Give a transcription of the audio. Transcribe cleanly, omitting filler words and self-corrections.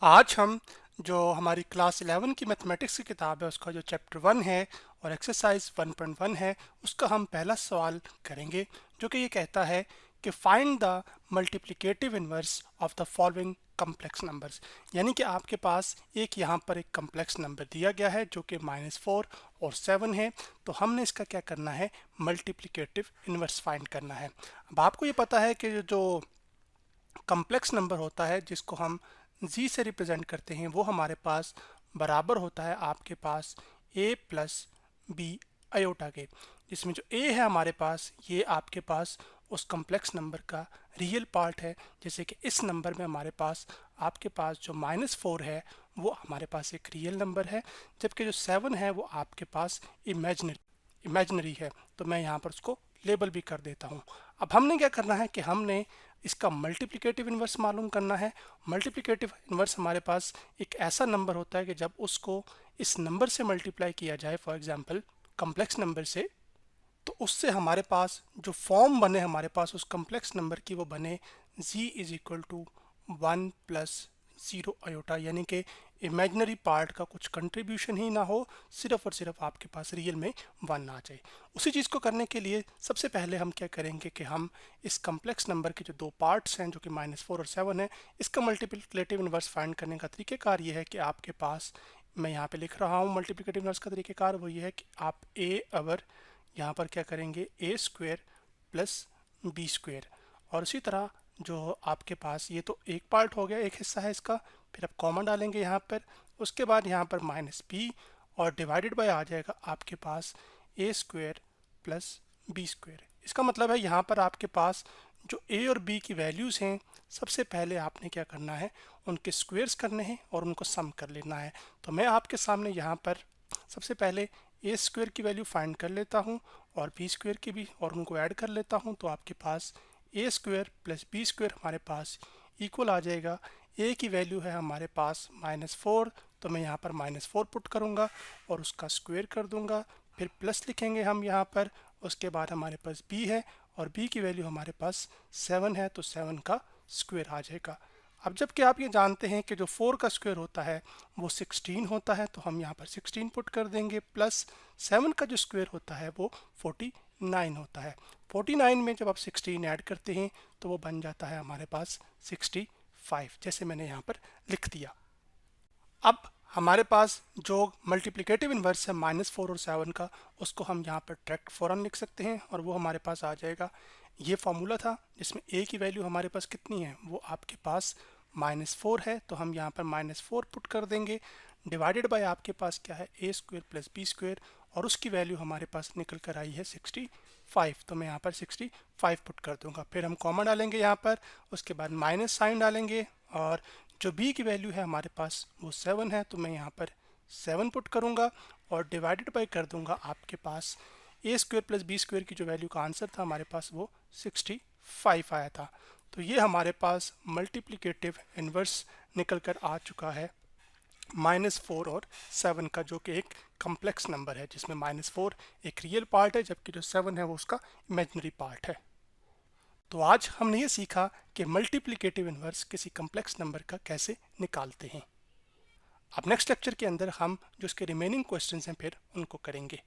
आज हम जो हमारी क्लास 11 की मैथमेटिक्स की किताब है उसका जो चैप्टर 1 है और एक्सरसाइज 1.1 है उसका हम पहला सवाल करेंगे जो कि ये कहता है कि find the multiplicative inverse of the following complex numbers. यानी कि आपके पास एक यहाँ पर एक कम्प्लेक्स नंबर दिया गया है जो कि -4 और 7 है। तो हमने इसका क्या करना है, मल्टीप्लिकेटिव इनवर्स फाइंड करना है। अब आपको ये पता है कि जो कम्प्लेक्स नंबर होता है जिसको हम जी से रिप्रेजेंट करते हैं वो हमारे पास बराबर होता है आपके पास a प्लस बी अयोटा के, जिसमें जो a है हमारे पास ये आपके पास उस कम्प्लेक्स नंबर का रियल पार्ट है। जैसे कि इस नंबर में हमारे पास आपके पास जो -4 है वो हमारे पास एक रियल नंबर है, जबकि जो 7 है वो आपके पास इमेजिनरी है। तो मैं यहाँ पर उसको लेबल भी कर देता हूँ। अब हमने क्या करना है कि हमने इसका मल्टीप्लिकेटिव इन्वर्स मालूम करना है। मल्टीप्लिकेटिव इन्वर्स हमारे पास एक ऐसा नंबर होता है कि जब उसको इस नंबर से मल्टीप्लाई किया जाए, फॉर एग्जांपल कम्प्लेक्स नंबर से, तो उससे हमारे पास जो फॉर्म बने हमारे पास उस कम्प्लेक्स नंबर की वो बने z is equal to 1 plus 0 iota, यानी कि इमेजिनरी पार्ट का कुछ कंट्रीब्यूशन ही ना हो, सिर्फ और सिर्फ आपके पास रियल में 1 आ जाए। उसी चीज़ को करने के लिए सबसे पहले हम क्या करेंगे कि हम इस कम्प्लेक्स नंबर के जो दो पार्ट्स हैं जो कि -4 और 7 है, इसका मल्टीप्लिकेटिव इन्वर्स फाइंड करने का तरीक़ेकार ये है कि आपके पास, मैं यहाँ पे लिख रहा हूँ मल्टीप्लिकेटिव इन्वर्स का तरीक़ेकार, वो ये है कि आप a अवर यहाँ पर क्या करेंगे a square plus B square, और इसी तरह जो आपके पास ये तो एक पार्ट हो गया, एक हिस्सा है इसका, फिर आप कॉमन डालेंगे यहाँ पर, उसके बाद यहाँ पर -b और डिवाइडेड बाय आ जाएगा आपके पास a square plus B square. इसका मतलब है यहाँ पर आपके पास जो a और b की वैल्यूज़ हैं, सबसे पहले आपने क्या करना है, उनके स्क्वेयर्स करने हैं और उनको सम कर लेना है। तो मैं आपके सामने यहाँ पर सबसे पहले ए स्क्वेयर की वैल्यू फाइंड कर लेता हूँ और बी स्क्वेयर की भी, और उनको ऐड कर लेता हूँ। तो आपके पास ए स्क्वेयर प्लस बी स्क्वेयर हमारे पास इक्वल आ जाएगा, ए की वैल्यू है हमारे पास -4, तो मैं यहाँ पर -4 पुट करूँगा और उसका स्क्वेयर कर दूँगा, फिर प्लस लिखेंगे हम यहाँ पर, उसके बाद हमारे पास बी है और बी की वैल्यू हमारे पास 7 है, तो 7 का स्क्वेयर आ जाएगा। अब जबकि आप ये जानते हैं कि जो 4 का स्क्वायर होता है वो 16 होता है, तो हम यहाँ पर 16 पुट कर देंगे, प्लस 7 का जो स्क्वायर होता है वो 49 होता है। 49 में जब आप 16 ऐड करते हैं तो वो बन जाता है हमारे पास 65, जैसे मैंने यहाँ पर लिख दिया। अब हमारे पास जो मल्टीप्लिकेटिव इन्वर्स है -4 और 7 का, उसको हम यहाँ पर डायरेक्ट फ़ौरन लिख सकते हैं और वो हमारे पास आ जाएगा। ये फॉर्मूला था जिसमें a की वैल्यू हमारे पास कितनी है, वो आपके पास -4 है, तो हम यहाँ पर -4 पुट कर देंगे, डिवाइडेड बाय आपके पास क्या है, a square plus B square, और उसकी वैल्यू हमारे पास निकल कर आई है 65, तो मैं यहाँ पर 65 पुट कर दूंगा। फिर हम कॉमन डालेंगे यहाँ पर, उसके बाद माइनस साइन डालेंगे, और जो b की वैल्यू है हमारे पास वो 7 है, तो मैं यहाँ पर 7 पुट करूँगा और डिवाइडेड बाय कर दूंगा आपके पास ए स्क्वेयर प्लस बी स्क्वेयर की जो वैल्यू का आंसर था हमारे पास वो 65 आया था। तो ये हमारे पास मल्टीप्लिकेटिव इन्वर्स निकल कर आ चुका है -4 और 7 का, जो कि एक कम्प्लेक्स नंबर है जिसमें -4 एक रियल पार्ट है जबकि जो 7 है वो उसका इमेजिनरी पार्ट है। तो आज हमने ये सीखा कि मल्टीप्लिकेटिव इन्वर्स किसी कम्प्लेक्स नंबर का कैसे निकालते हैं। अब नेक्स्ट लेक्चर के अंदर हम जो इसके रिमेनिंग क्वेश्चंस हैं फिर उनको करेंगे।